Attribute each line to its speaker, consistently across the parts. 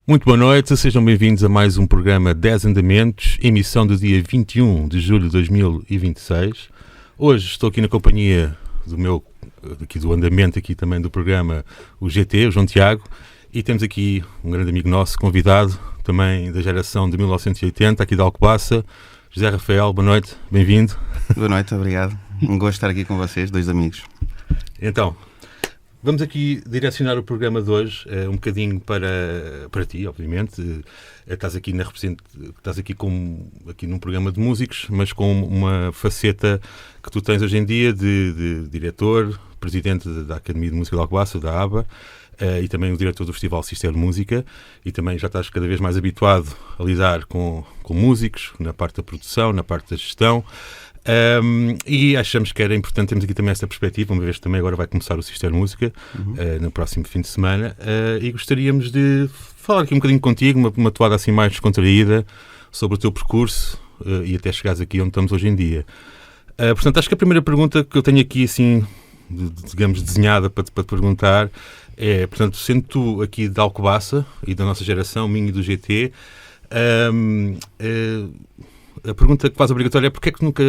Speaker 1: Muito boa noite, sejam bem-vindos a mais um programa 10 Andamentos, emissão do dia 21 de julho de 2026. Hoje estou aqui na companhia do andamento aqui também do programa, o GT, o João Tiago, e temos aqui um grande amigo nosso, convidado, também da geração de 1980, aqui de Alcobaça, José Rafael. Boa noite, bem-vindo.
Speaker 2: Boa noite, obrigado. Um gosto de estar aqui com vocês, dois amigos.
Speaker 1: Então, vamos aqui direcionar o programa de hoje um bocadinho para ti, obviamente. Estás aqui aqui num programa de músicos, mas com uma faceta que tu tens hoje em dia de diretor, presidente da Academia de Música de Alcobaça, da ABA, e também o diretor do Festival Cister de Música, e também já estás cada vez mais habituado a lidar com músicos, na parte da produção, na parte da gestão. E achamos que era importante termos aqui também esta perspectiva, uma vez que também agora vai começar o Cister Música, no próximo fim de semana, e gostaríamos de falar aqui um bocadinho contigo, uma toada assim mais descontraída, sobre o teu percurso e até chegares aqui onde estamos hoje em dia. Portanto, acho que a primeira pergunta que eu tenho aqui, assim, digamos, desenhada para te perguntar é, portanto, sendo tu aqui de Alcobaça e da nossa geração, minha e do GT, a pergunta que faz obrigatória é: porque é que nunca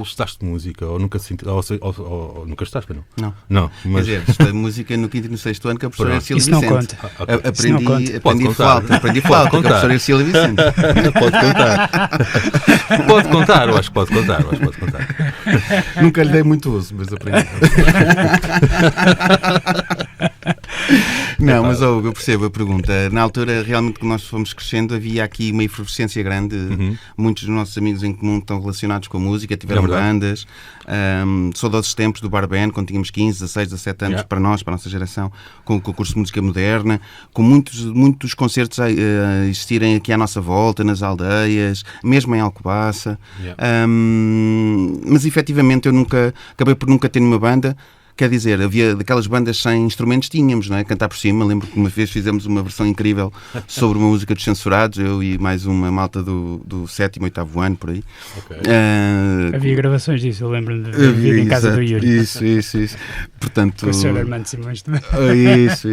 Speaker 1: estudaste música? Ou nunca nunca estudaste, não?
Speaker 2: Não.
Speaker 1: Mas...
Speaker 2: Quer dizer, estudei música no quinto e no sexto ano com a professora Ercília
Speaker 3: Vicente.
Speaker 2: Isso não
Speaker 3: Conta.
Speaker 2: Aprendi flauta com a professora Ercília Vicente.
Speaker 1: Pode contar. Pode contar, eu acho que pode contar.
Speaker 2: Nunca lhe dei muito uso, mas aprendi. Não, mas eu percebo a pergunta. Na altura, realmente, que nós fomos crescendo, havia aqui uma efervescência grande. Muitos dos nossos amigos em comum estão relacionados com a música, tiveram bandas. Saudosos tempos do Bar Band, quando tínhamos 15, 16, 17 anos, para nós, para a nossa geração, com o concurso de música moderna, com muitos concertos a existirem aqui à nossa volta, nas aldeias, mesmo em Alcobaça. Mas, efetivamente, eu acabei por nunca ter nenhuma banda. Quer dizer, havia daquelas bandas sem instrumentos, tínhamos, não é? Cantar por cima. Lembro que uma vez fizemos uma versão incrível sobre uma música dos Censurados, eu e mais uma malta do 7º, 8º ano, por aí.
Speaker 1: Okay.
Speaker 3: Havia gravações disso, eu lembro-me de vir em casa do Yuri.
Speaker 2: Isso. Portanto,
Speaker 3: com o Sr. Armando Simões também.
Speaker 2: Isso.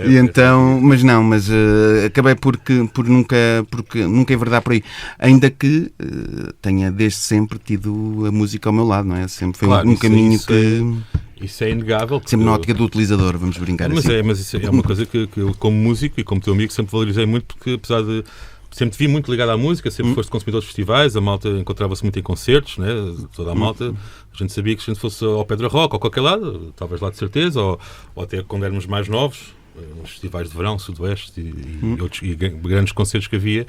Speaker 2: E então, mas acabei porque nunca enverdar por aí. Ainda que tenha desde sempre tido a música ao meu lado, não é? Sempre foi um caminho
Speaker 1: Isso é inegável.
Speaker 2: Sempre na ótica do utilizador, vamos brincar assim.
Speaker 1: Mas isso é uma coisa que eu, como músico e como teu amigo, sempre valorizei muito, porque apesar de sempre te vi muito ligado à música, sempre foste consumidor de festivais, a malta encontrava-se muito em concertos, né? Toda a malta, a gente sabia que se a gente fosse ao Pedra Rock ou qualquer lado, talvez lá de certeza, ou até quando éramos mais novos, nos festivais de verão, Sudoeste e grandes concertos que havia,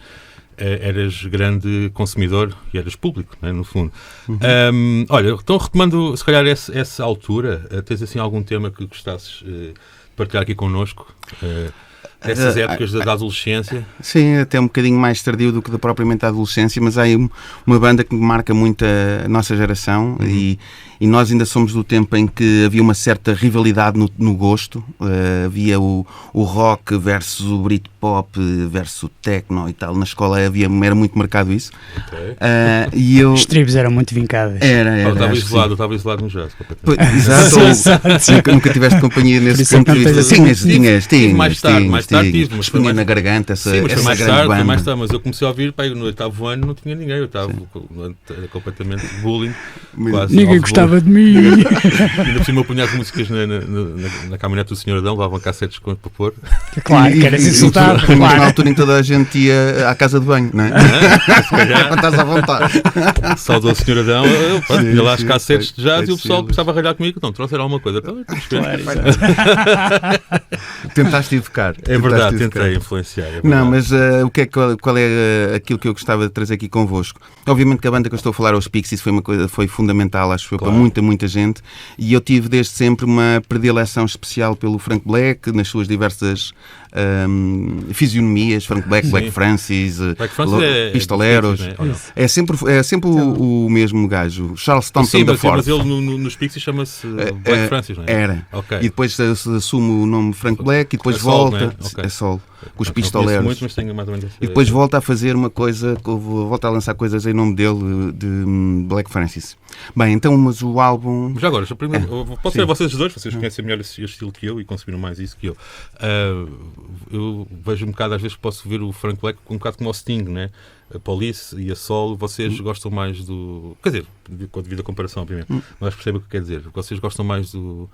Speaker 1: eras grande consumidor e eras público, né, no fundo. Olha, então retomando, se calhar, essa altura, tens assim algum tema que gostasses de partilhar aqui connosco? Essas épocas da adolescência?
Speaker 2: Sim, até um bocadinho mais tardio do que propriamente a adolescência, mas há aí uma banda que marca muito a nossa geração e nós ainda somos do tempo em que havia uma certa rivalidade no gosto. Havia o rock versus o Britpop versus o techno e tal. Na escola era muito marcado isso.
Speaker 1: Okay.
Speaker 3: Os tribos eram muito vincadas.
Speaker 2: Era.
Speaker 1: Estava isolado no jazz.
Speaker 2: Exato. Nunca tiveste companhia nesse ponto de vista. Tinhas.
Speaker 1: Mais tarde tive.
Speaker 2: Mas punha na garganta essa
Speaker 1: mais
Speaker 2: grande banda.
Speaker 1: Mais tarde, mas eu comecei a ouvir, no 8º ano não tinha ninguém. Eu estava completamente bullying.
Speaker 3: Ninguém gostava de mim.
Speaker 1: Ainda por cima eu punha as músicas na caminhonete do Sr. Adão, levavam cassetes para pôr.
Speaker 3: Claro, que eras insultado.
Speaker 2: Mas na altura em que toda a gente ia à casa de banho, não é?
Speaker 1: Se calhar.
Speaker 2: Estás à vontade.
Speaker 1: Saudou o Sr. Adão, eu ia lá as cassetes de jazz e o pessoal começava a ralhar comigo. Não, trouxeram alguma coisa.
Speaker 2: Tentaste educar.
Speaker 1: É verdade, tentei influenciar.
Speaker 2: Não, mas qual é aquilo que eu gostava de trazer aqui convosco? Obviamente que a banda que eu estou a falar, os Pixies, foi fundamental, acho eu, para muita gente, e eu tive desde sempre uma predileção especial pelo Frank Black, nas suas diversas fisionomias, Frank Black, Black Francis, Pistoleros. É sempre o mesmo gajo, Charles Thompson da Ford.
Speaker 1: Mas ele nos Pixies chama-se Black Francis, não é?
Speaker 2: Era. Okay. E depois assume o nome Frank Black Black e depois volta a solo, com os pistoleiros.
Speaker 1: Muito, mas tenho mais ou menos
Speaker 2: e depois volta a fazer uma coisa, volta a lançar coisas em nome dele, de Black Francis. Bem, então, mas o álbum...
Speaker 1: Já agora, pode ser vocês dois, vocês conhecem melhor esse estilo que eu e consumiram mais isso que eu. Eu vejo um bocado, às vezes posso ver o Frank Black um bocado como o Sting, né? A Police e a Solo, vocês gostam mais do... Quer dizer, com a devida comparação, obviamente, mas percebem o que quer dizer. Vocês gostam mais do...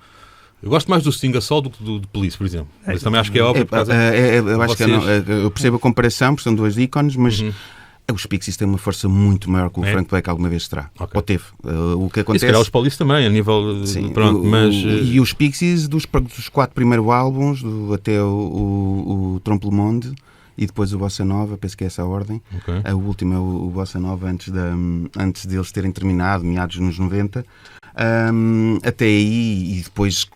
Speaker 1: Eu gosto mais do Sting a Solo do que do Police, por exemplo. Mas também acho que é óbvio.
Speaker 2: Eu acho que eu percebo a comparação, porque são dois ícones, mas... Os Pixies têm uma força muito maior que o Frank Black alguma vez terá. Ou teve. O que acontece...
Speaker 1: E se calhar os Police também, a nível...
Speaker 2: Sim,
Speaker 1: pronto, mas...
Speaker 2: E os Pixies, dos 4 primeiros álbuns, até o Trompe le Monde, e depois o Bossa Nova, penso que é essa a ordem. O último é o Bossa Nova, antes deles terem terminado, meados nos 90. Até aí, e depois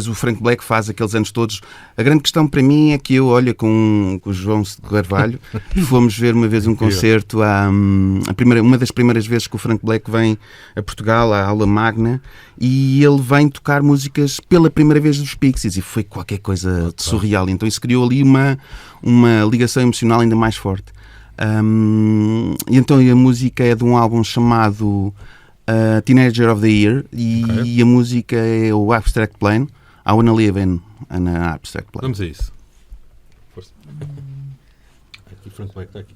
Speaker 2: o Frank Black faz aqueles anos todos. A grande questão para mim é que eu, com o João de Carvalho, fomos ver uma vez um concerto, uma das primeiras vezes que o Frank Black vem a Portugal, à Aula Magna, e ele vem tocar músicas pela primeira vez dos Pixies, e foi qualquer coisa de surreal. Então isso criou ali uma ligação emocional ainda mais forte. E então a música é de um álbum chamado Teenager of the Year, e a música é o Abstract Plane. I Wanna Live in an Abstract Plane.
Speaker 1: Vamos a isso. Força. Aqui, Frank Black está aqui.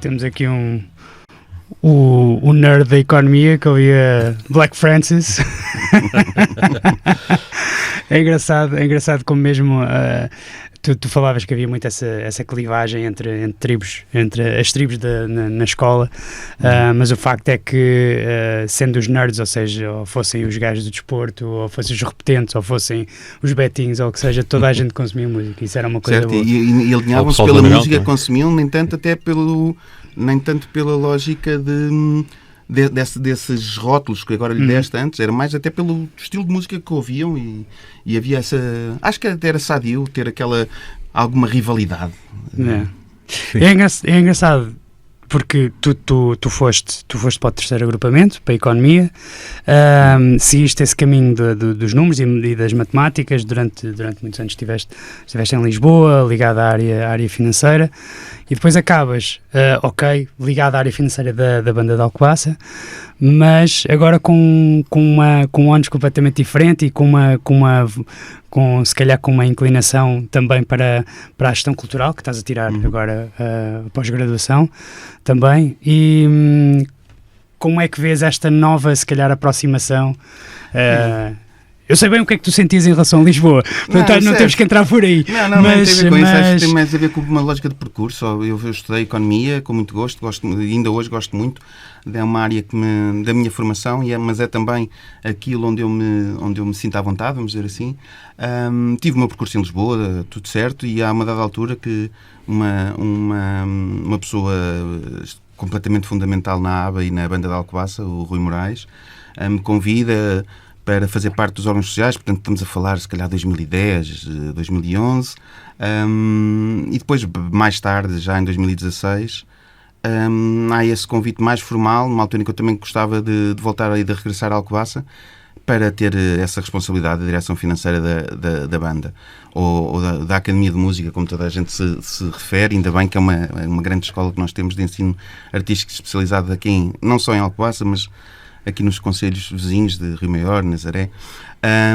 Speaker 3: Temos aqui o nerd da economia que ouvia Black Francis. É engraçado como mesmo tu falavas que havia muito essa clivagem entre tribos, entre as tribos na escola, mas o facto é que sendo os nerds, ou seja, ou fossem os gajos do desporto, ou fossem os repetentes, ou fossem os betings, ou o que seja, toda a gente consumia música. Isso era uma coisa
Speaker 2: certo,
Speaker 3: boa.
Speaker 2: E alinhavam-se pela música que consumiam, nem tanto pela lógica desses rótulos que agora lhe deste antes, era mais até pelo estilo de música que ouviam, e havia essa... Acho que até era sadio ter alguma rivalidade.
Speaker 3: É engraçado, porque tu foste para o terceiro agrupamento, para a economia, seguiste esse caminho dos números e das matemáticas, durante muitos anos estiveste em Lisboa, ligado à área financeira, e depois acabas, ligado à área financeira da banda de Alcobaça, mas agora com um ônus completamente diferente e se calhar com uma inclinação também para a gestão cultural, que estás a tirar agora pós-graduação também. E como é que vês esta nova, se calhar, aproximação? Eu sei bem o que é que tu sentias em relação a Lisboa, portanto não temos que entrar por aí.
Speaker 2: Não tem a ver com isso, acho que tem mais a ver com uma lógica de percurso. Eu estudei economia com muito gosto, ainda hoje gosto muito, é uma área da minha formação, mas é também aquilo onde eu me sinto à vontade, vamos dizer assim. Tive o meu percurso em Lisboa, tudo certo, e há uma dada altura que uma pessoa completamente fundamental na ABA e na banda de Alcobaça, o Rui Moraes, me convida para fazer parte dos órgãos sociais, portanto estamos a falar se calhar 2010, 2011, e depois mais tarde, já em 2016, há esse convite mais formal, numa altura em que eu também gostava de voltar e de regressar à Alcobaça, para ter essa responsabilidade da direção financeira da banda, ou da Academia de Música, como toda a gente se refere, ainda bem que é uma grande escola que nós temos de ensino artístico especializado aqui, não só em Alcobaça, mas aqui nos concelhos vizinhos de Rio Maior, Nazaré. É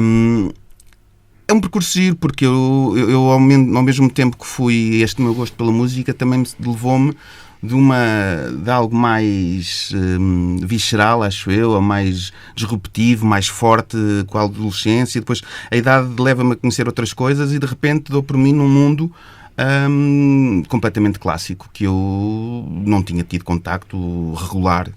Speaker 2: um percurso giro, porque eu ao mesmo tempo que fui, este meu gosto pela música também levou-me de algo mais visceral, acho eu, ou mais disruptivo, mais forte com a adolescência. Depois a idade leva-me a conhecer outras coisas e de repente dou por mim num mundo completamente clássico, que eu não tinha tido contacto regular.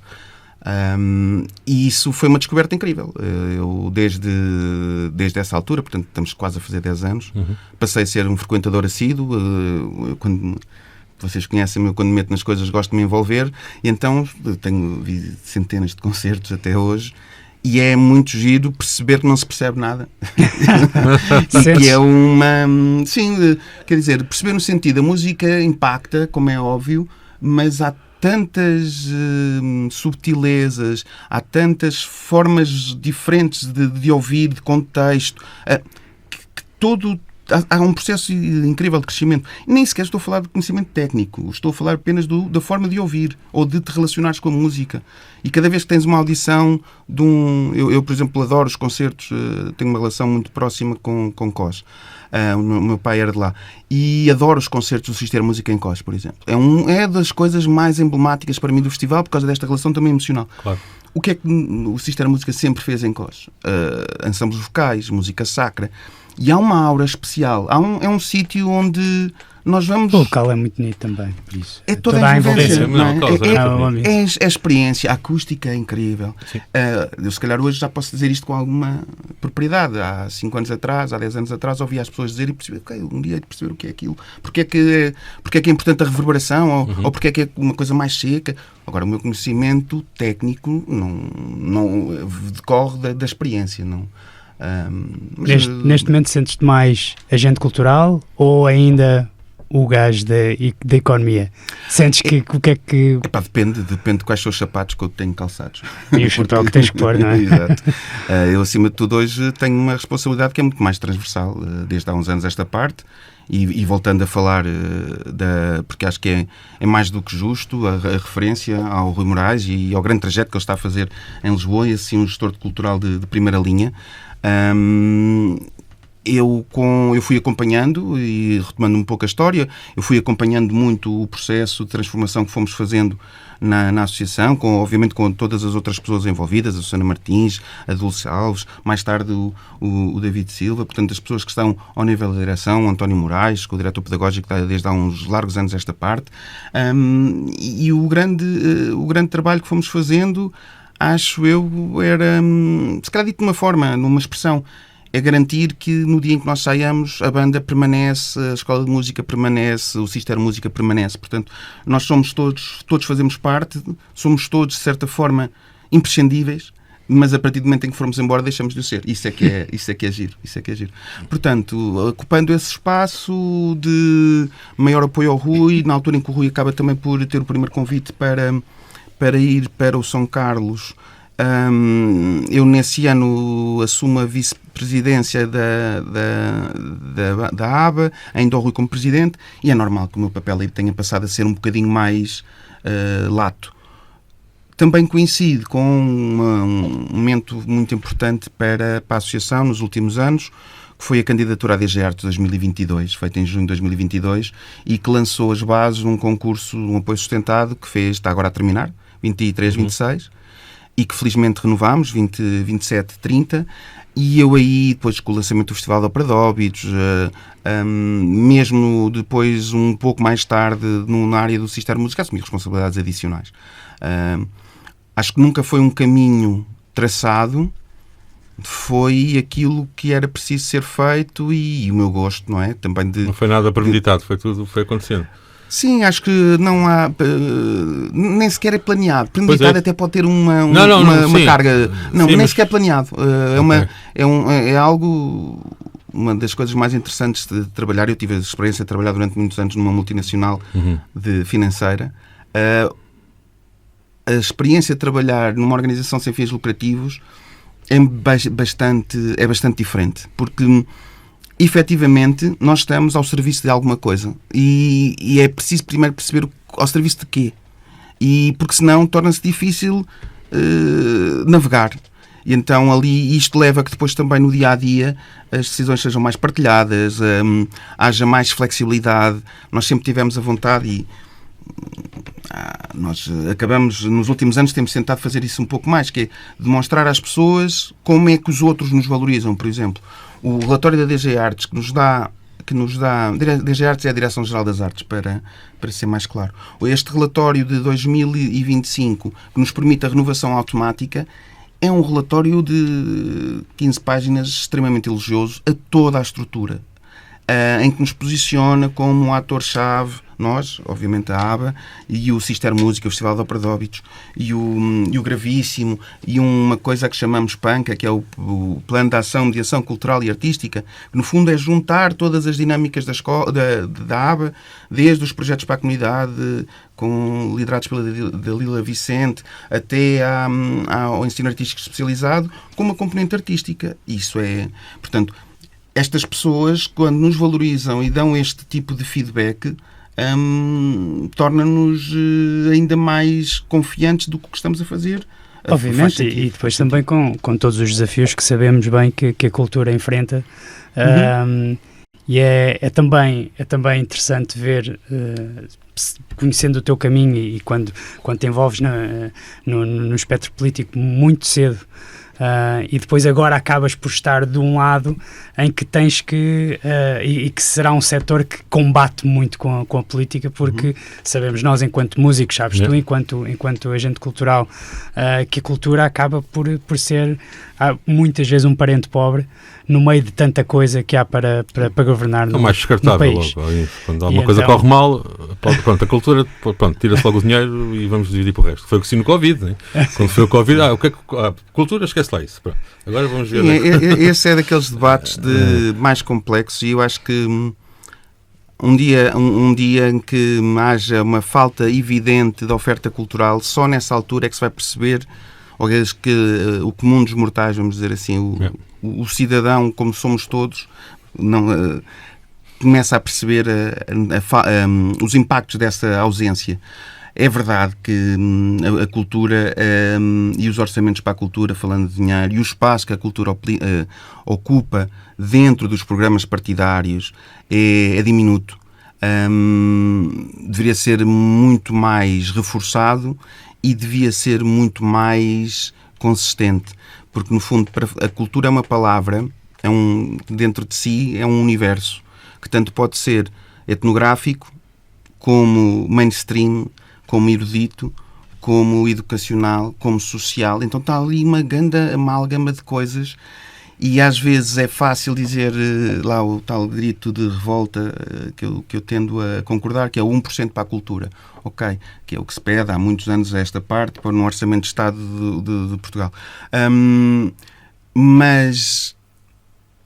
Speaker 2: E isso foi uma descoberta incrível. Eu desde essa altura, portanto estamos quase a fazer 10 anos, passei a ser um frequentador assíduo. Quando vocês conhecem-me, quando me meto nas coisas gosto de me envolver, e então tenho centenas de concertos até hoje, e é muito giro perceber que não se percebe nada. Que é quer dizer, perceber no sentido, a música impacta, como é óbvio, mas há tantas subtilezas, há tantas formas diferentes de ouvir, de contexto, que todo... Há um processo incrível de crescimento. Nem sequer estou a falar de conhecimento técnico, estou a falar apenas da forma de ouvir ou de te relacionares com a música. E cada vez que tens uma audição de eu, por exemplo, adoro os concertos, tenho uma relação muito próxima com Cós. O meu pai era de lá. E adoro os concertos do Sister Música em Cós, por exemplo. É das coisas mais emblemáticas para mim do festival, por causa desta relação também emocional. Claro. O que é que o Sister Música sempre fez em Cós? Ensembles vocais, música sacra. E há uma aura especial. É um sítio onde nós vamos...
Speaker 3: O local é muito bonito também, por isso.
Speaker 2: É toda a envolvência. É a experiência. A acústica é incrível. Eu, se calhar, hoje já posso dizer isto com alguma propriedade. Há 5 anos atrás, há 10 anos atrás, ouvi as pessoas dizer e percebi, um dia hei de perceber o que é aquilo. Porque é que é importante a reverberação, ou porque é que é uma coisa mais seca. Agora, o meu conhecimento técnico não decorre da experiência, não...
Speaker 3: Neste momento sentes-te mais agente cultural ou ainda o gajo da economia? Sentes que o que é que...
Speaker 2: Depende de quais são os sapatos que eu tenho calçados.
Speaker 3: E o chapéu que tens que pôr, não é?
Speaker 2: Exato. Eu, acima de tudo, hoje tenho uma responsabilidade que é muito mais transversal, desde há uns anos esta parte. E voltando a falar, porque acho que é mais do que justo a referência ao Rui Moraes e ao grande trajeto que ele está a fazer em Lisboa, e assim um gestor cultural de primeira linha. Eu fui acompanhando, e retomando um pouco a história, eu fui acompanhando muito o processo de transformação que fomos fazendo na associação, obviamente com todas as outras pessoas envolvidas, a Susana Martins, a Dulce Alves, mais tarde o David Silva, portanto as pessoas que estão ao nível da direção, o António Moraes, que é o diretor pedagógico está desde há uns largos anos esta parte, e o grande trabalho que fomos fazendo, acho eu, era, se calhar dito de uma forma, numa expressão, é garantir que no dia em que nós saiamos a banda permanece, a Escola de Música permanece, o Sister Música permanece. Portanto, nós somos todos fazemos parte, somos todos, de certa forma, imprescindíveis, mas a partir do momento em que formos embora deixamos de o ser. Isso é que é giro. Portanto, ocupando esse espaço de maior apoio ao Rui, na altura em que o Rui acaba também por ter o primeiro convite para ir para o São Carlos, eu nesse ano assumo a vice-presidência da ABA, ainda o Rui como presidente, e é normal que o meu papel aí tenha passado a ser um bocadinho mais lato. Também coincide com um momento muito importante para a Associação nos últimos anos, que foi a candidatura à DG Artes 2022, feita em junho de 2022, e que lançou as bases de um concurso, um apoio sustentado, que está agora a terminar, 23, 26, e que felizmente renovámos, 20, 27, 30, e eu aí, depois com o lançamento do Festival da Ópera de Óbidos, mesmo depois, um pouco mais tarde, na área do Sister Música, assumi responsabilidades adicionais. Acho que nunca foi um caminho traçado, foi aquilo que era preciso ser feito e o meu gosto, não é? Também
Speaker 1: não foi nada premeditado, foi tudo, foi acontecendo.
Speaker 2: Sim, acho que não há... nem sequer é planeado. Premeditado até pode ter uma carga... Não, sim, nem sequer é planeado. É algo... Uma das coisas mais interessantes de trabalhar, eu tive a experiência de trabalhar durante muitos anos numa multinacional financeira. A experiência de trabalhar numa organização sem fins lucrativos é bastante diferente. Porque... efetivamente, nós estamos ao serviço de alguma coisa e é preciso primeiro perceber ao serviço de quê. E porque senão torna-se difícil navegar. E então ali isto leva a que depois também no dia-a-dia as decisões sejam mais partilhadas, haja mais flexibilidade. Nós sempre tivemos a vontade e nós acabamos, nos últimos anos temos tentado fazer isso um pouco mais, que é demonstrar às pessoas como é que os outros nos valorizam, por exemplo. O relatório da DG Artes que nos dá DG Artes é a Direção-Geral das Artes, para ser mais claro. Este relatório de 2025 que nos permite a renovação automática é um relatório de 15 páginas extremamente elogioso a toda a estrutura, em que nos posiciona como um ator-chave, nós, obviamente a ABA, e o Sister Música, o Festival da Ópera de Óbidos, e o Gravíssimo, e uma coisa que chamamos PANCA, que é o Plano de Ação, Mediação Cultural e Artística, que no fundo é juntar todas as dinâmicas da ABA, desde os projetos para a comunidade, liderados pela Dalila Vicente, até ao ensino artístico especializado, com uma componente artística. Isso é, portanto, estas pessoas, quando nos valorizam e dão este tipo de feedback, torna-nos ainda mais confiantes do que estamos a fazer.
Speaker 3: Obviamente, e depois também com todos os desafios que sabemos bem que a cultura enfrenta. E é também interessante ver, conhecendo o teu caminho e quando te envolves no espectro político muito cedo, e depois agora acabas por estar de um lado em que tens que e que será um setor que combate muito com a política, porque sabemos nós enquanto músicos, sabes tu, enquanto agente cultural, que a cultura acaba por ser muitas vezes um parente pobre no meio de tanta coisa que há para governar no país. É mais descartável logo.
Speaker 1: Quando alguma coisa corre mal, pronto, a cultura, tira-se logo o dinheiro e vamos dividir para o resto. Foi assim no Covid, né? Quando foi o Covid, o que é que a cultura, esquece lá isso. Pronto. Agora vamos ver.
Speaker 2: Esse é daqueles debates mais complexos e eu acho que um dia em que haja uma falta evidente de oferta cultural, só nessa altura é que se vai perceber que o comum dos mortais, vamos dizer assim, o cidadão, como somos todos, começa a perceber os impactos dessa ausência. É verdade que a cultura e os orçamentos para a cultura, falando de dinheiro, e o espaço que a cultura ocupa dentro dos programas partidários é diminuto. Deveria ser muito mais reforçado e devia ser muito mais consistente, porque no fundo a cultura é uma palavra, dentro de si é um universo que tanto pode ser etnográfico como mainstream, como erudito, como educacional, como social. Então está ali uma grande amálgama de coisas E às vezes é fácil dizer lá o tal grito de revolta que eu tendo a concordar, que é o 1% para a cultura. Ok, que é o que se pede há muitos anos a esta parte, para no Orçamento de Estado de Portugal. Mas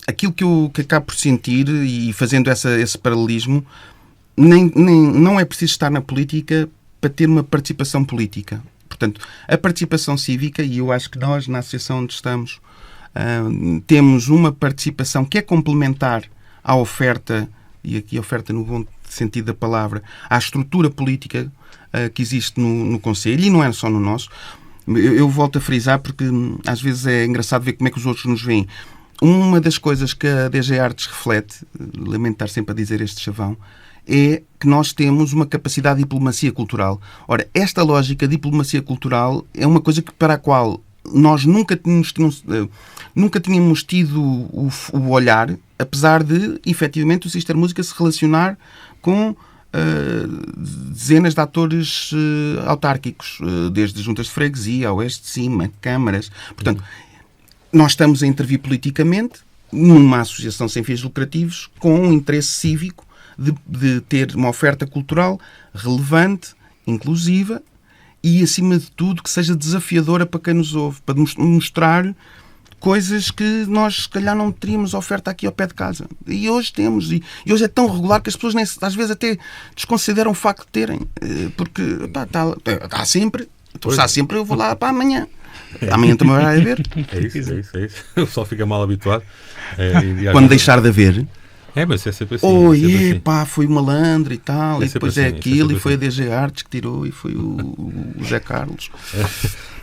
Speaker 2: aquilo que acabo por sentir, e fazendo esse paralelismo, não é preciso estar na política para ter uma participação política. Portanto, a participação cívica, e eu acho que nós, na associação onde estamos, temos uma participação que é complementar à oferta, e aqui oferta no bom sentido da palavra, à estrutura política que existe no Conselho, e não é só no nosso. Eu volto a frisar porque às vezes é engraçado ver como é que os outros nos veem. Uma das coisas que a DG Artes reflete, lamento estar sempre a dizer este chavão, é que nós temos uma capacidade de diplomacia cultural. Ora, esta lógica de diplomacia cultural é uma coisa para a qual nós nunca tínhamos tido o olhar, apesar de, efetivamente, o Sister Música se relacionar com dezenas de atores autárquicos, desde juntas de freguesia, a oeste de cima, câmaras. Portanto, nós estamos a intervir politicamente numa associação sem fins lucrativos com um interesse cívico de ter uma oferta cultural relevante, inclusiva e, acima de tudo, que seja desafiadora para quem nos ouve, para mostrar coisas que nós, se calhar, não teríamos oferta aqui ao pé de casa. E hoje temos. E hoje é tão regular que as pessoas, às vezes, até desconsideram o facto de terem. Porque está sempre. Então, está sempre, eu vou lá para amanhã. Amanhã também vai haver.
Speaker 1: É isso. O pessoal fica mal habituado.
Speaker 2: Quando deixar de haver...
Speaker 1: mas é sempre assim.
Speaker 2: Foi malandro e tal, e depois assim, aquilo, e foi a DG Artes que tirou, e foi o Zé Carlos.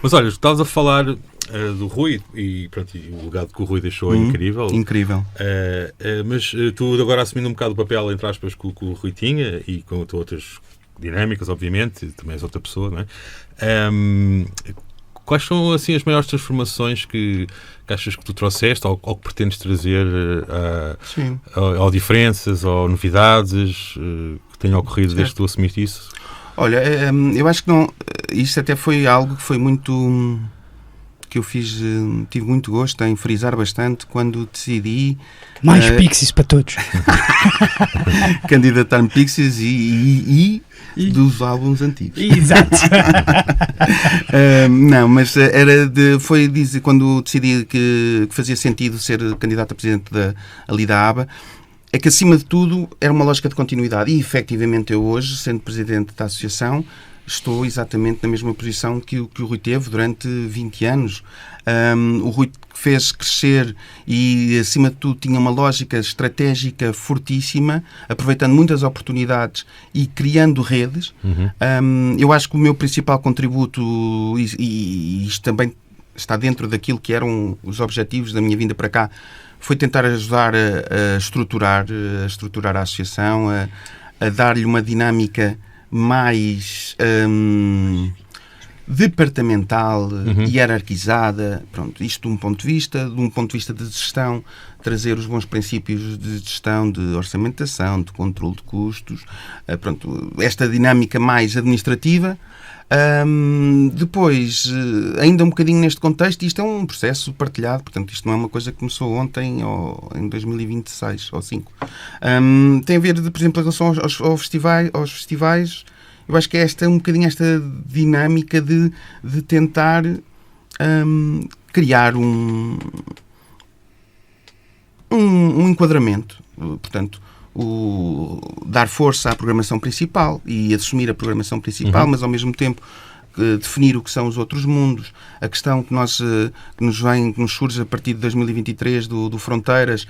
Speaker 1: Mas olha, estavas a falar do Rui, e pronto, o legado que o Rui deixou é incrível.
Speaker 2: Incrível.
Speaker 1: Mas tu agora assumindo um bocado o papel, entre aspas, que o Rui tinha, e com outras dinâmicas, obviamente, também és outra pessoa, não é? Quais são, assim, as maiores transformações que achas que tu trouxeste ou que pretendes trazer ou diferenças ou novidades que tenham ocorrido desde que tu assumiste isso?
Speaker 2: Olha, eu acho que não. Isto até foi algo que foi muito... que eu fiz, tive muito gosto em frisar bastante quando decidi...
Speaker 3: Mais Pixies para todos.
Speaker 2: Candidatar-me Pixies e dos álbuns antigos.
Speaker 3: Exato.
Speaker 2: Não, mas foi dizer, quando decidi que fazia sentido ser candidato a presidente ali da ABA, é que, acima de tudo, era uma lógica de continuidade. E, efetivamente, eu hoje, sendo presidente da associação, estou exatamente na mesma posição que o Rui teve durante 20 anos. O Rui fez crescer e, acima de tudo, tinha uma lógica estratégica fortíssima, aproveitando muitas oportunidades e criando redes. Eu acho que o meu principal contributo, e isto também está dentro daquilo que eram os objetivos da minha vinda para cá, foi tentar ajudar a estruturar a associação, a dar-lhe uma dinâmica mais departamental, hierarquizada, pronto, isto de um ponto de vista de gestão, trazer os bons princípios de gestão, de orçamentação, de controle de custos, pronto, esta dinâmica mais administrativa. Depois, ainda um bocadinho neste contexto, isto é um processo partilhado, portanto isto não é uma coisa que começou ontem ou em 2026 ou 5. Tem a ver, por exemplo, em relação aos festivais, eu acho que é um bocadinho esta dinâmica de tentar criar um enquadramento, portanto, dar força à programação principal e assumir a programação principal, mas ao mesmo tempo definir o que são os outros mundos. A questão que nos surge a partir de 2023 do Fronteiras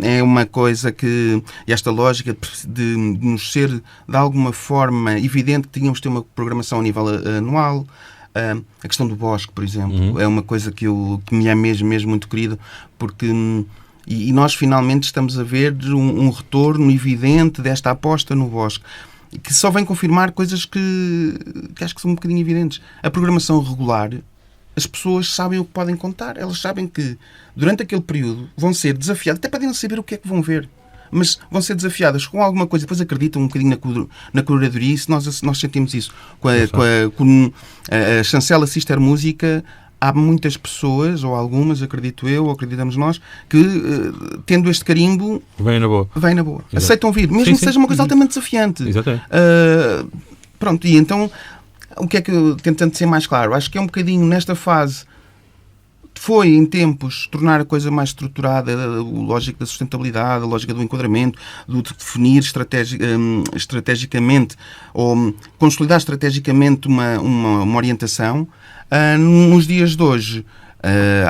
Speaker 2: é uma coisa que esta lógica de nos ser de alguma forma evidente que tínhamos de ter uma programação a nível anual. A questão do Bosque, por exemplo, é uma coisa que me é mesmo muito querido, porque e nós finalmente estamos a ver um retorno evidente desta aposta no Bosque, que só vem confirmar coisas que acho que são um bocadinho evidentes. A programação regular, as pessoas sabem o que podem contar. Elas sabem que durante aquele período vão ser desafiadas, até podem não saber o que é que vão ver, mas vão ser desafiadas com alguma coisa. Depois acreditam um bocadinho na curadoria, e nós sentimos isso. Com a chancela Sister Música, há muitas pessoas, ou algumas, acredito eu, ou acreditamos nós, que tendo este carimbo...
Speaker 1: Vem na boa.
Speaker 2: Aceitam vir, mesmo que seja uma coisa altamente desafiante.
Speaker 1: Exatamente.
Speaker 2: Pronto, e então, o que é que eu, tentando ser mais claro, acho que é um bocadinho nesta fase, foi em tempos tornar a coisa mais estruturada, a lógica da sustentabilidade, a lógica do enquadramento, do definir estrategicamente ou consolidar estrategicamente uma orientação. Nos dias de hoje,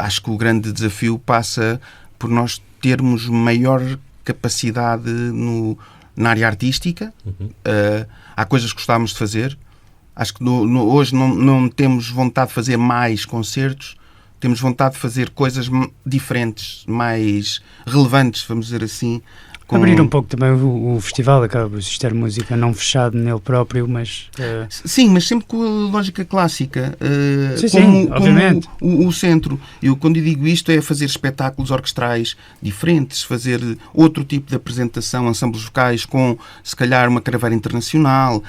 Speaker 2: acho que o grande desafio passa por nós termos maior capacidade na área artística. Há coisas que gostávamos de fazer. Acho que hoje não temos vontade de fazer mais concertos. Temos vontade de fazer coisas diferentes, mais relevantes, vamos dizer assim.
Speaker 3: Abrir um pouco também o festival, acaba o Sister Música, não fechado nele próprio, mas...
Speaker 2: Sim, mas sempre com a lógica clássica,
Speaker 3: obviamente.
Speaker 2: Como o centro. Eu, quando digo isto, é fazer espetáculos orquestrais diferentes, fazer outro tipo de apresentação, ensembles vocais com, se calhar, uma caravana internacional,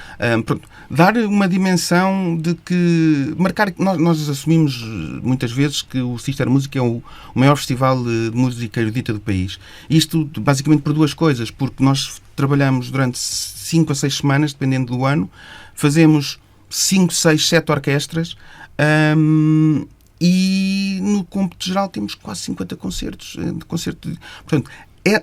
Speaker 2: dar uma dimensão de que... marcar. Nós assumimos muitas vezes que o Sister Música é o maior festival de música erudita do país. Isto, basicamente, por duas coisas, porque nós trabalhamos durante 5 a 6 semanas, dependendo do ano, fazemos 5, 6, 7 orquestras e no cômputo geral temos quase 50 concertos. Portanto,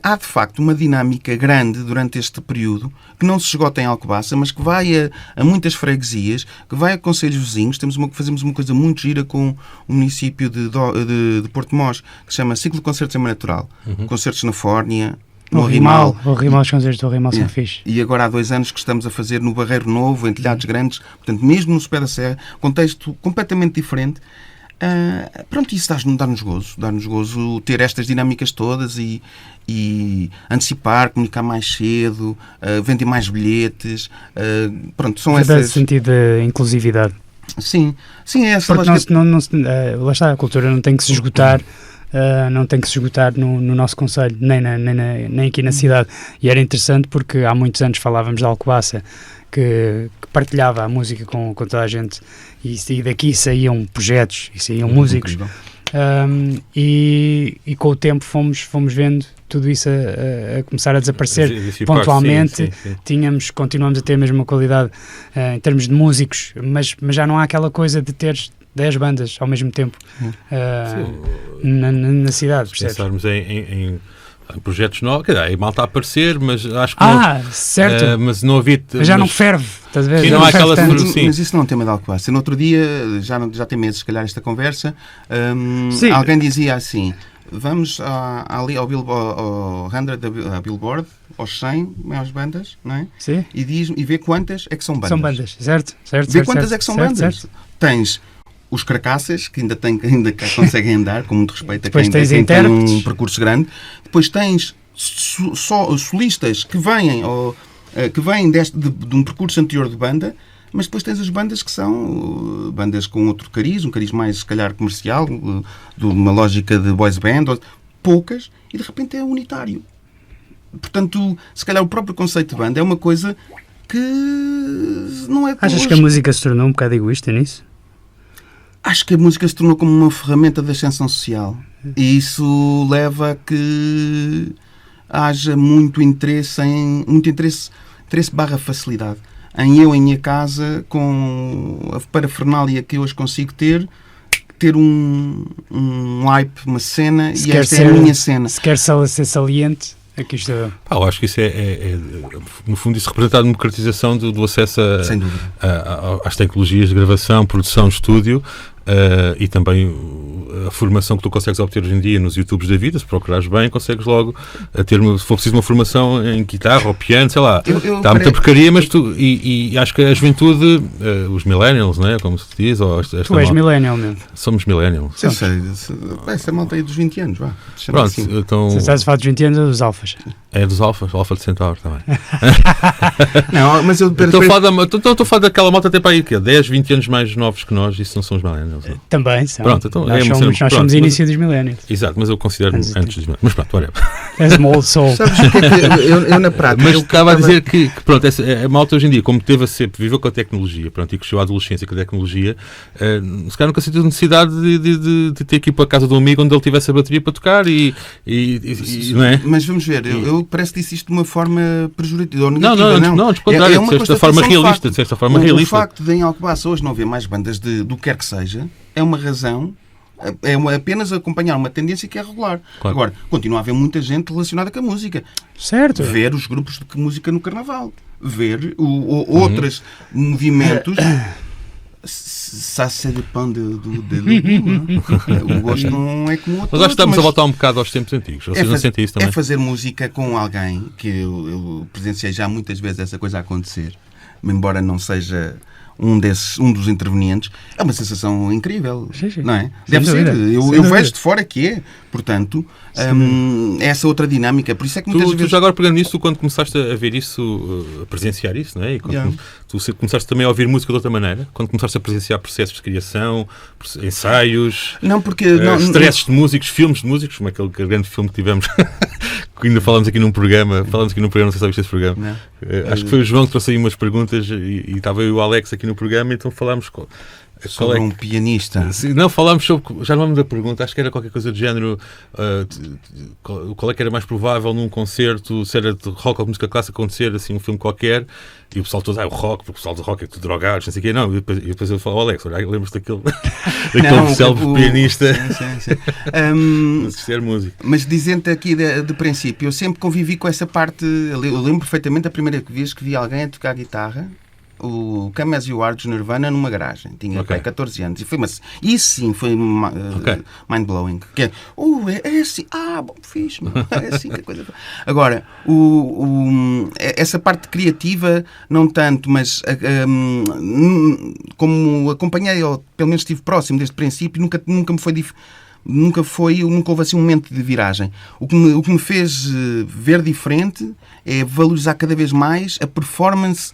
Speaker 2: há de facto uma dinâmica grande durante este período que não se esgota em Alcobaça, mas que vai a muitas freguesias, que vai a concelhos vizinhos. Fazemos uma coisa muito gira com o município de Porto Mós, que se chama Ciclo de Concertos em Meio Natural. Concertos na Fórnia, no Rimal.
Speaker 3: O Rimal, os concertos do Rimal são fixe.
Speaker 2: E agora há 2 anos que estamos a fazer no Barreiro Novo, em Telhados Grandes, portanto, mesmo no Sopé da Serra, contexto completamente diferente. Pronto, isso dá-nos gozo ter estas dinâmicas todas e antecipar, comunicar mais cedo, vender mais bilhetes. Pronto, são essas...
Speaker 3: sentido de inclusividade.
Speaker 2: Sim, é essa
Speaker 3: porque lógica. Lá está, a cultura não tem que se esgotar. Não tem que se esgotar no nosso concelho, nem aqui na cidade. E era interessante porque há muitos anos falávamos de Alcobaça, que partilhava a música com toda a gente, e daqui saíam projetos e saíam músicos. E com o tempo fomos vendo tudo isso a começar a desaparecer pontualmente. Sim. Continuamos a ter a mesma qualidade em termos de músicos, mas já não há aquela coisa de teres 10 bandas ao mesmo tempo na cidade, percebes?
Speaker 1: Pensarmos em projetos novos, aí mal está a aparecer, mas acho que
Speaker 3: certo.
Speaker 1: Mas não havia...
Speaker 3: Mas já não ferve, estás a ver?
Speaker 1: Não há aquela...
Speaker 2: Mas isso não é um tema de Alcobaça. No outro dia, já tem meses, se calhar, esta conversa, alguém dizia assim: vamos ali ao Billboard, aos 100 maiores bandas, não é?
Speaker 3: Sim.
Speaker 2: E vê quantas é que são bandas.
Speaker 3: São bandas, certo.
Speaker 2: Vê quantas é que são bandas. Certo. Tens os carcaças, que ainda conseguem andar, com muito respeito a quem tem um percurso grande. Depois tens solistas que vêm de um percurso anterior de banda, mas depois tens as bandas que são bandas com outro cariz, um cariz mais, se calhar, comercial, de uma lógica de boys band, poucas, e de repente é unitário. Portanto, se calhar o próprio conceito de banda é uma coisa que não é...
Speaker 3: Achas que a música se tornou um bocado egoísta nisso?
Speaker 2: Acho que a música se tornou como uma ferramenta de ascensão social. E isso leva a que haja muito interesse / facilidade em minha casa, com a parafernália que eu hoje consigo ter um hype, uma cena, e esta é a minha cena.
Speaker 3: Se quer ser saliente, aqui estou eu.
Speaker 1: Eu acho que isso no fundo, isso representa a democratização do acesso às tecnologias de gravação, produção, estúdio, e também a formação que tu consegues obter hoje em dia nos YouTubes da vida. Se procurares bem, consegues logo ter, se for preciso, uma formação em guitarra ou piano, sei lá. Está muita porcaria, mas e acho que a juventude, os millennials, não é? Como se diz,
Speaker 3: tu és millennial mesmo.
Speaker 1: Somos millennials.
Speaker 2: Eu sei, essa malta aí dos 20 anos, vá.
Speaker 1: Pronto,
Speaker 2: assim.
Speaker 1: Então...
Speaker 3: Se estás a falar dos 20 anos, é dos alfas.
Speaker 1: É dos alfas, Alfa de Centauro também.
Speaker 2: Não, mas eu
Speaker 1: estou a falar daquela malta até para aí, que é 10, 20 anos mais novos que nós, isso não são os millennials. Não?
Speaker 3: Também são.
Speaker 1: Pronto, então,
Speaker 3: nós somos início dos millennials.
Speaker 1: Exato, mas eu considero antes dos millennials. Mas pronto, whatever.
Speaker 3: És um old soul.
Speaker 2: Sabes o que é que eu na prática...
Speaker 1: Mas estava a dizer que pronto, a malta hoje em dia, como teve sempre, viveu com a tecnologia, pronto, e cresceu a adolescência com a tecnologia, se calhar nunca sentiu necessidade de ter que ir para a casa de um amigo onde ele tivesse a bateria para tocar e não é?
Speaker 2: Mas vamos ver, eu parece que disse isto de uma forma pejorativa ou
Speaker 1: Não,
Speaker 2: negativa.
Speaker 1: não, de contrário, disseste de forma realista.
Speaker 2: O facto de em Alcobaça hoje não haver mais bandas do que quer que seja, é uma razão, apenas acompanhar uma tendência que é regular.
Speaker 1: Claro.
Speaker 2: Agora, continua a haver muita gente relacionada com a música.
Speaker 3: Certo.
Speaker 2: Ver os grupos de música no Carnaval. Ver outros movimentos. Ça depende o gosto não é como o outro.
Speaker 1: Mas acho que estamos a voltar um bocado aos tempos antigos. Vocês não sentem isso também?
Speaker 2: É fazer música com alguém, que eu presenciei já muitas vezes essa coisa a acontecer, embora não seja um dos intervenientes, é uma sensação incrível, não é? Deve ser. Eu vejo de fora que é. Portanto, essa outra dinâmica. Por isso é que muitas vezes...
Speaker 1: Tu já agora pegando nisso, quando começaste a ver isso, a presenciar isso, não é? E quando tu começaste também a ouvir música de outra maneira, quando começaste a presenciar processos de criação, ensaios,
Speaker 2: não, porque
Speaker 1: stresses de músicos, filmes de músicos, como aquele grande filme que tivemos, que ainda falámos aqui num programa, não sei se sabes desse programa. Acho que foi o João que trouxe aí umas perguntas e estava eu e o Alex aqui no programa, então falámos
Speaker 2: sobre um pianista.
Speaker 1: Não, falámos sobre, já não lembro da pergunta, acho que era qualquer coisa do género, qual é que era mais provável num concerto, se era de rock ou de música clássica, acontecer assim um filme qualquer, e o pessoal todo, o rock, porque o pessoal do rock é tudo drogados, não sei o quê, não, e depois eu falo, Alex, olha, lembras-te daquele célebre pianista,
Speaker 2: sim.
Speaker 1: assistir música.
Speaker 2: Mas dizendo aqui de princípio, eu sempre convivi com essa parte, eu lembro perfeitamente a primeira vez que vi alguém a tocar guitarra, o Come As You Are dos Nirvana numa garagem. Tinha 14 anos. E foi isso sim foi mind-blowing. É assim. Bom, fixe. É assim que a coisa... Agora, essa parte criativa, não tanto, mas como acompanhei, ou pelo menos estive próximo desde o princípio, nunca houve assim um momento de viragem. O que me fez ver diferente é valorizar cada vez mais a performance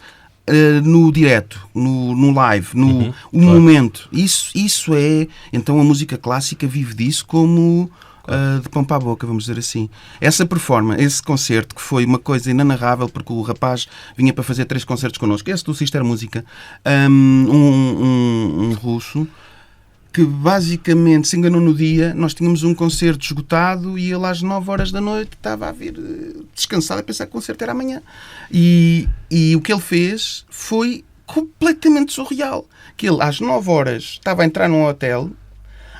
Speaker 2: no direto, no live, o momento. Isso é... Então a música clássica vive disso como de pão para a boca, vamos dizer assim. Essa performance, esse concerto, que foi uma coisa inenarrável, porque o rapaz vinha para fazer 3 concertos connosco, esse do Sister Música, um russo, que basicamente se enganou no dia. Nós tínhamos um concerto esgotado e ele às 9 horas da noite estava a vir descansado a pensar que o concerto era amanhã. E o que ele fez foi completamente surreal. Que ele às 9 horas estava a entrar num hotel,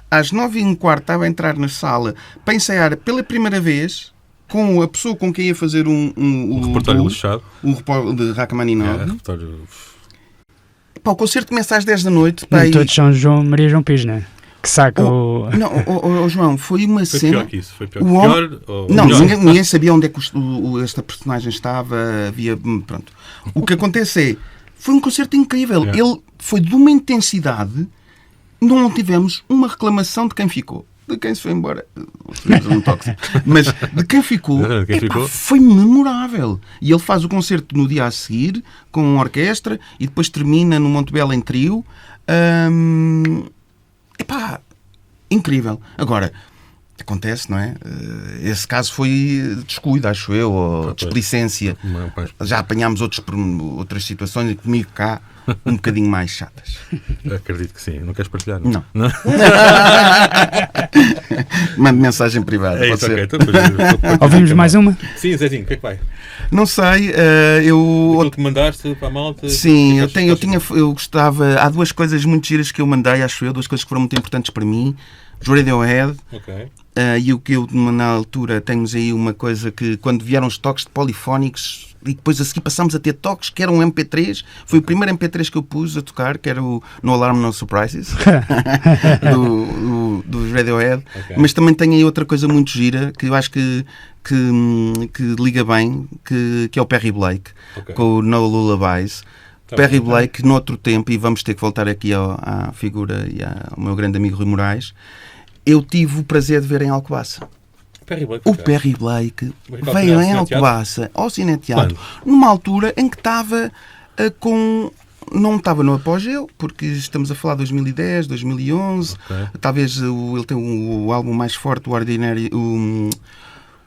Speaker 2: às 9h15 estava a entrar na sala para ensaiar pela primeira vez com a pessoa com quem ia fazer um
Speaker 1: repertório lixado.
Speaker 2: O repertório de Rachmaninoff.
Speaker 1: O
Speaker 2: concerto começa às 10 da noite.
Speaker 3: Todos são Maria João Pires, não é? Que saca o...
Speaker 2: Não, João, foi uma cena...
Speaker 1: Pior que isso, foi pior. Não,
Speaker 2: ninguém sabia onde é que esta personagem estava, havia... Pronto. O que acontece foi um concerto incrível. Ele foi de uma intensidade, não tivemos uma reclamação de quem ficou. De quem se foi embora, mas de quem ficou, foi memorável. E ele faz o concerto no dia a seguir com uma orquestra e depois termina no Montebello em trio. Incrível. Agora, acontece, não é? Esse caso foi descuido, acho eu, ou desplicência. Já apanhámos outras situações, e comigo cá um bocadinho mais chatas.
Speaker 1: Acredito que sim. Não queres partilhar?
Speaker 2: Não. Mande mensagem privada.
Speaker 1: É isso, ok.
Speaker 3: Ouvimos mais uma?
Speaker 1: Sim, Zezinho, o que é que vai?
Speaker 2: Não sei.
Speaker 1: Aquilo que mandaste para a malta?
Speaker 2: Sim, eu gostava. Há 2 coisas muito giras que eu mandei, acho eu, 2 coisas que foram muito importantes para mim. Os Radiohead. E o que eu, na altura, temos aí uma coisa que, quando vieram os toques de polifónicos, e depois a seguir passámos a ter toques que eram MP3. Foi o primeiro MP3 que eu pus a tocar, que era o No Alarm, No Surprises, do Radiohead. Mas também tem aí outra coisa muito gira, que eu acho que liga bem, que é o Perry Blake, com o No Lullabies. Perry Blake, noutro tempo, e vamos ter que voltar aqui à figura e ao meu grande amigo Rui Moraes, eu tive o prazer de ver em Alcobaça. O Perry Blake veio em Alcobaça, ao Cine Teatro, numa altura em que estava não estava no apogeu, porque estamos a falar de 2010, 2011, talvez ele tem o álbum mais forte, o Ordinary,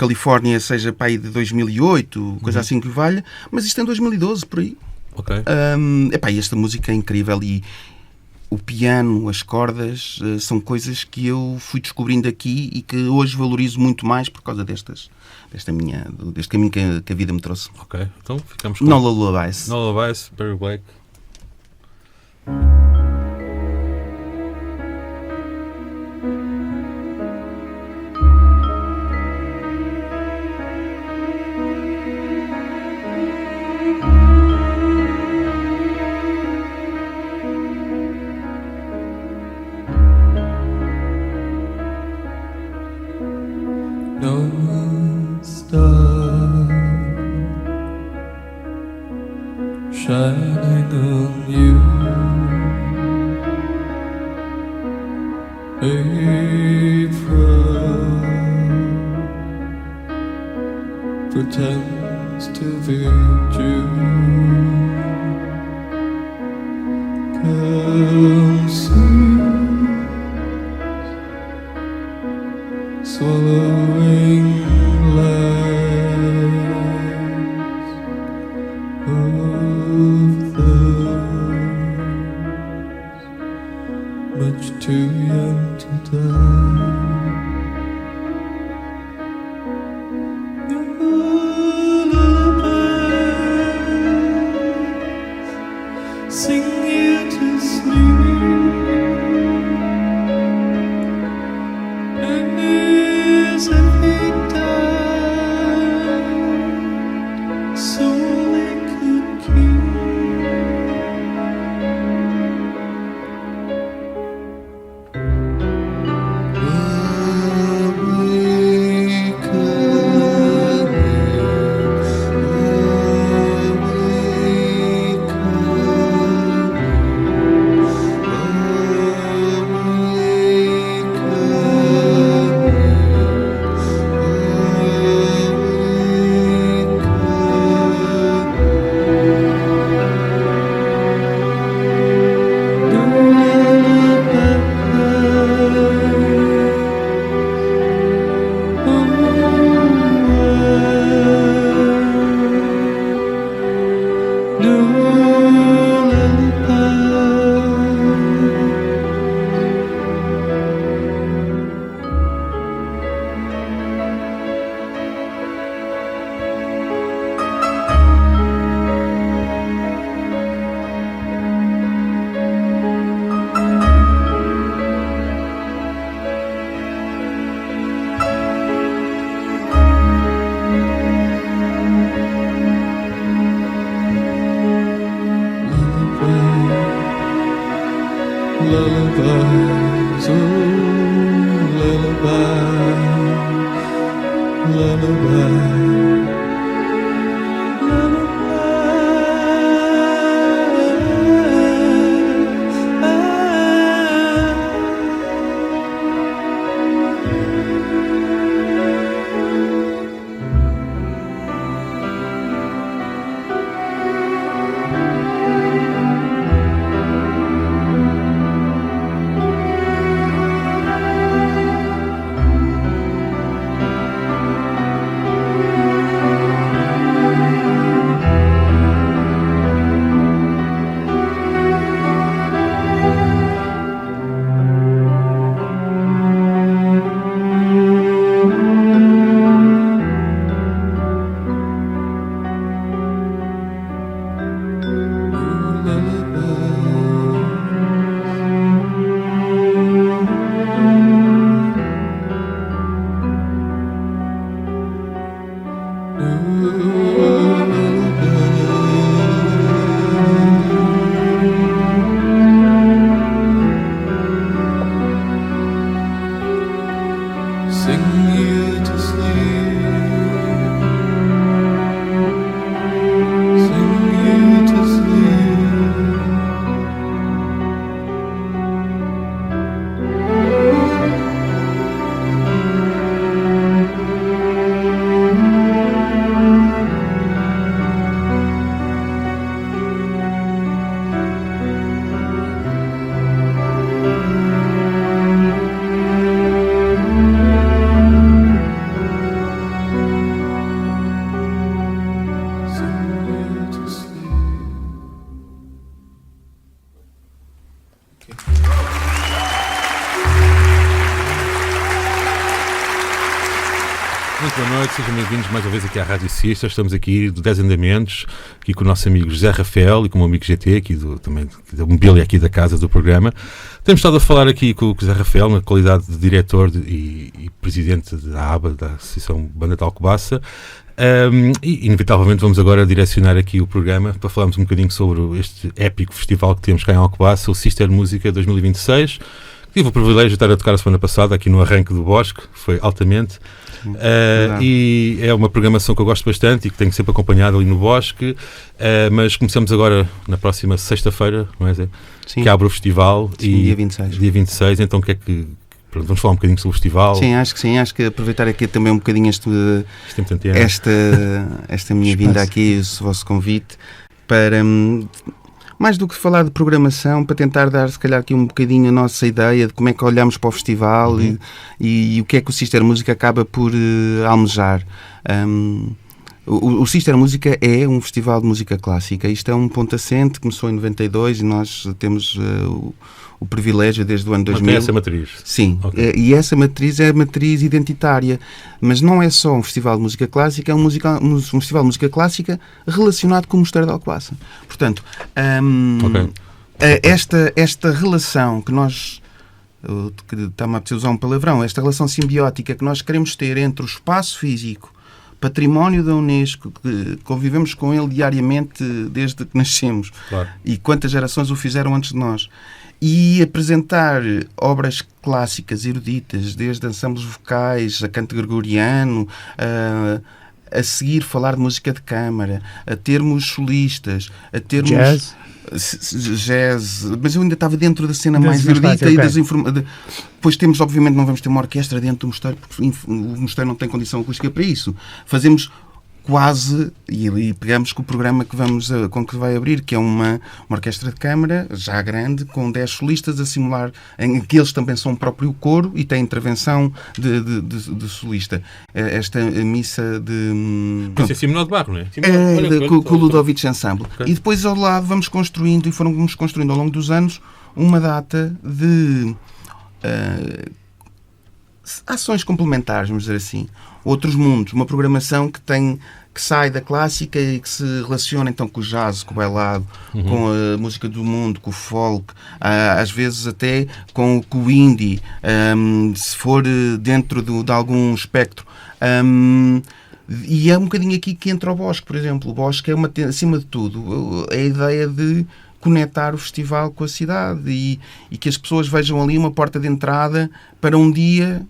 Speaker 2: Califórnia seja para aí de 2008, coisa assim que valha, mas isto é em 2012, por aí.
Speaker 1: Ok.
Speaker 2: E esta música é incrível e o piano, as cordas, são coisas que eu fui descobrindo aqui e que hoje valorizo muito mais por causa deste caminho que a vida me trouxe.
Speaker 1: Ok, então ficamos com...
Speaker 2: No Lullabies.
Speaker 1: No Lullabies, Barry Blake.
Speaker 4: No star shining on you, April pretends to be June. Come soon, swallowing lives of those much too young to die. Lullabies sing you to sleep. And as if he died, so they could keep. Lullabies, oh lullaby, lullaby.
Speaker 1: sejam bem-vindos mais uma vez aqui à Rádio Siesta. Estamos aqui do 10 Andamentos, aqui com o nosso amigo José Rafael e com o meu amigo GT, aqui também da mobília aqui da casa do programa. Temos estado a falar aqui com o José Rafael na qualidade de diretor e presidente da ABA, da Associação Banda de Alcobaça. E inevitavelmente vamos agora direcionar aqui o programa para falarmos um bocadinho sobre este épico festival que temos cá em Alcobaça, o Sister Música 2026. Tive o privilégio de estar a tocar a semana passada aqui no arranque do Bosque, foi altamente. E é uma programação que eu gosto bastante e que tenho sempre acompanhado ali no Bosque, mas começamos agora na próxima sexta-feira, não é, Zé?
Speaker 2: Sim.
Speaker 1: Que abre o festival.
Speaker 2: Sim,
Speaker 1: e
Speaker 2: dia 26.
Speaker 1: Dia 26, então o que é que... Pronto, vamos falar um bocadinho sobre o festival.
Speaker 2: Sim, acho que aproveitar aqui também um bocadinho esta minha vinda aqui, o vosso convite, para... mais do que falar de programação, para tentar dar, se calhar, aqui um bocadinho a nossa ideia de como é que olhamos para o festival e o que é que o Sister Música acaba por almejar. O Sister Música é um festival de música clássica. Isto é um ponto assente, começou em 92 e nós temos o privilégio desde o ano 2000.
Speaker 1: Mas tem essa matriz?
Speaker 2: Sim,
Speaker 1: okay.
Speaker 2: E essa matriz é a matriz identitária. Mas não é só um festival de música clássica, é um festival de música clássica relacionado com o Mosteiro de Alcobaça. Portanto, esta relação que nós... Está-me a precisar usar um palavrão. Esta relação simbiótica que nós queremos ter entre o espaço físico, património da Unesco, que convivemos com ele diariamente desde que nascemos,
Speaker 1: claro.
Speaker 2: E quantas gerações o fizeram antes de nós, e apresentar obras clássicas, eruditas, desde ensembles vocais a canto gregoriano, a seguir falar de música de câmara, a termos solistas, a termos... Jazz, mas eu ainda estava dentro da cena mais erudita e das informações. Depois temos, obviamente, não vamos ter uma orquestra dentro do mosteiro, porque o mosteiro não tem condição acústica para isso. Fazemos quase, e pegamos com o programa com que vai abrir, que é uma orquestra de câmara, já grande, com 10 solistas a simular, em que eles também são o próprio coro e têm intervenção de solista. Esta missa de...
Speaker 1: Isso é Simonó de Barro, não é?
Speaker 2: Com o Ludovic Ensemble. Okay. E depois ao lado vamos construindo, e fomos construindo ao longo dos anos, uma data de ações complementares, vamos dizer assim. Outros mundos, uma programação que sai da clássica e que se relaciona então com o jazz, com o bailado, com a música do mundo, com o folk, às vezes até com o indie, se for dentro de algum espectro. E é um bocadinho aqui que entra o Bosque, por exemplo. O Bosque é, acima de tudo, a ideia de conectar o festival com a cidade e que as pessoas vejam ali uma porta de entrada para um dia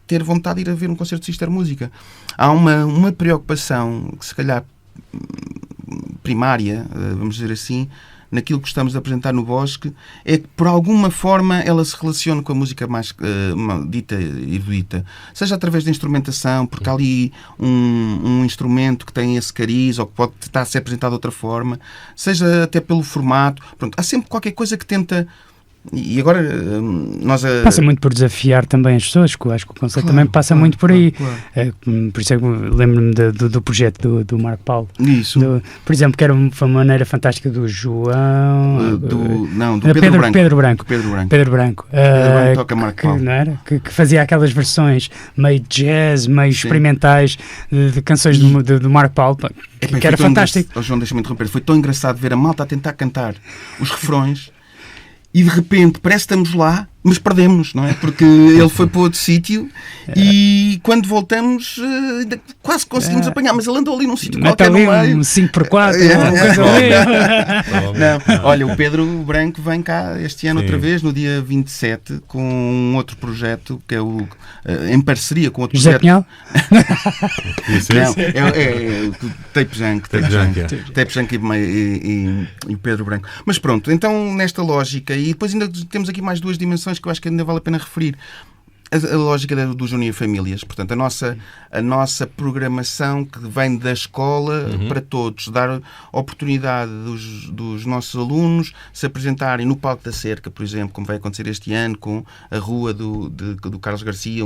Speaker 2: ter vontade de ir a ver um concerto de Sister Música. Há uma preocupação, que se calhar primária, vamos dizer assim, naquilo que estamos a apresentar no Bosque, é que por alguma forma ela se relacione com a música mais dita erudita. Seja através da instrumentação, porque há ali um instrumento que tem esse cariz ou que pode estar a ser apresentado de outra forma, seja até pelo formato. Pronto, há sempre qualquer coisa que tenta... E agora nós...
Speaker 3: Passa muito por desafiar também as pessoas, que eu acho que o conceito também passa muito por aí. Claro. Por isso é que lembro-me do projeto do Marco Paulo.
Speaker 2: Isso.
Speaker 3: Por exemplo, que era uma maneira fantástica do João...
Speaker 2: do
Speaker 3: Pedro Branco.
Speaker 2: Pedro Branco toca Marco Paulo.
Speaker 3: Não era? Que fazia aquelas versões meio jazz, meio experimentais de canções do Marco Paulo, que era fantástico.
Speaker 2: João, deixa-me interromper. Foi tão engraçado ver a malta a tentar cantar os refrões. E de repente parece que estamos lá, mas perdemos, não é? Porque ele foi para outro sítio e quando voltamos quase conseguimos apanhar, mas ele andou ali num sítio qualquer no meio.
Speaker 3: Um 5x4.
Speaker 2: Não. Olha, o Pedro Branco vem cá este ano outra vez, no dia 27, com um outro projeto que é em parceria com outro
Speaker 3: José
Speaker 2: projeto.
Speaker 1: Não,
Speaker 2: é Tape Junk e o Pedro Branco. Mas pronto, então nesta lógica, e depois ainda temos aqui mais duas dimensões que eu acho que ainda vale a pena referir. A lógica do Junio e Famílias, portanto, a nossa programação que vem da escola para todos, dar oportunidade dos nossos alunos se apresentarem no Palco da Cerca, por exemplo, como vai acontecer este ano com a Rua do Carlos Garcia,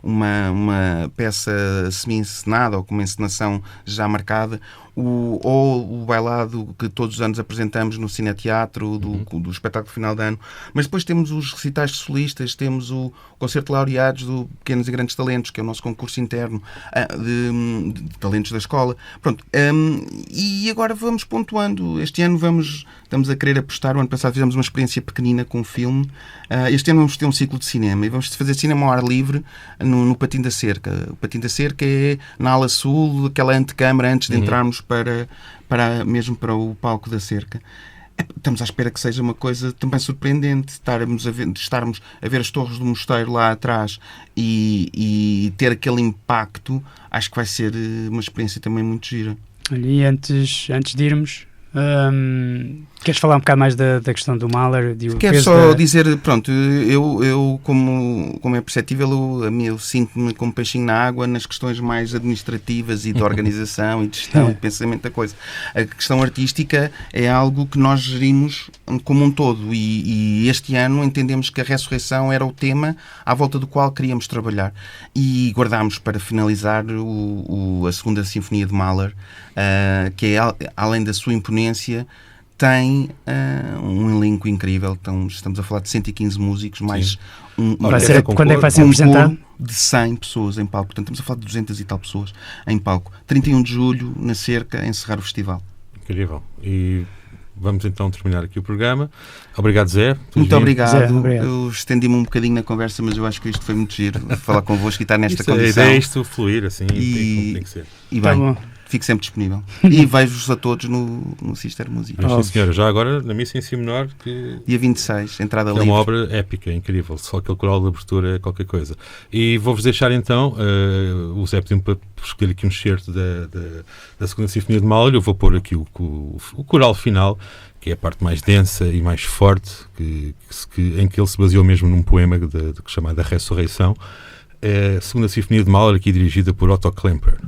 Speaker 2: uma peça semi-encenada ou com uma encenação já marcada, ou o bailado que todos os anos apresentamos no Cineteatro do espetáculo final de ano. Mas depois temos os recitais de solistas, temos o concerto laureados do Pequenos e Grandes Talentos, que é o nosso concurso interno de talentos da escola. Pronto, e agora vamos pontuando. Este ano estamos a querer apostar. O ano passado fizemos uma experiência pequenina com um filme. Este ano vamos ter um ciclo de cinema e vamos fazer cinema ao ar livre no Patim da Cerca. O Patim da Cerca é na ala sul, aquela antecâmara antes de entrarmos mesmo para o palco da Cerca. Estamos à espera que seja uma coisa também surpreendente, estarmos a ver as torres do mosteiro lá atrás e ter aquele impacto. Acho que vai ser uma experiência também muito gira.
Speaker 3: Olha, e antes de irmos, queres falar um bocado mais da questão do Mahler?
Speaker 2: Quero só dizer, pronto, eu como é perceptível, eu sinto-me como peixinho na água nas questões mais administrativas e de organização e de gestão, de pensamento da coisa. A questão artística é algo que nós gerimos como um todo e este ano entendemos que a ressurreição era o tema à volta do qual queríamos trabalhar e guardámos para finalizar a segunda Sinfonia de Mahler, que é, além da sua imponência, tem um elenco incrível. Então, estamos a falar de 115 músicos, mais
Speaker 3: quando é que vai ser apresentado?
Speaker 2: De 100 pessoas em palco. Portanto, estamos a falar de 200 e tal pessoas em palco. 31 de julho, na Cerca, a encerrar o festival.
Speaker 1: Incrível. E vamos então terminar aqui o programa. Obrigado, Zé.
Speaker 2: Muito obrigado.
Speaker 3: Zé, obrigado.
Speaker 2: Eu estendi-me um bocadinho na conversa, mas eu acho que isto foi muito giro. Falar convosco e estar nesta condição.
Speaker 1: A ideia é isto fluir, assim, tem que ser.
Speaker 2: E
Speaker 3: Tá
Speaker 2: bem,
Speaker 3: bom.
Speaker 2: fico sempre disponível. E vejo-vos a todos no Sister Music.
Speaker 1: Sim, senhora. Já agora, na missa em si menor, que
Speaker 2: Dia 26, entrada
Speaker 1: é
Speaker 2: livre.
Speaker 1: uma obra épica, incrível. Só aquele coral de abertura é qualquer coisa. E vou-vos deixar então, o Zé pediu-me para escolher aqui um excerto da segunda Sinfonia de Mahler. Eu vou pôr aqui o coral final, que é a parte mais densa e mais forte, em que ele se baseou mesmo num poema chamado A Ressurreição. É a segunda Sinfonia de Mahler, aqui dirigida por Otto Klemperer.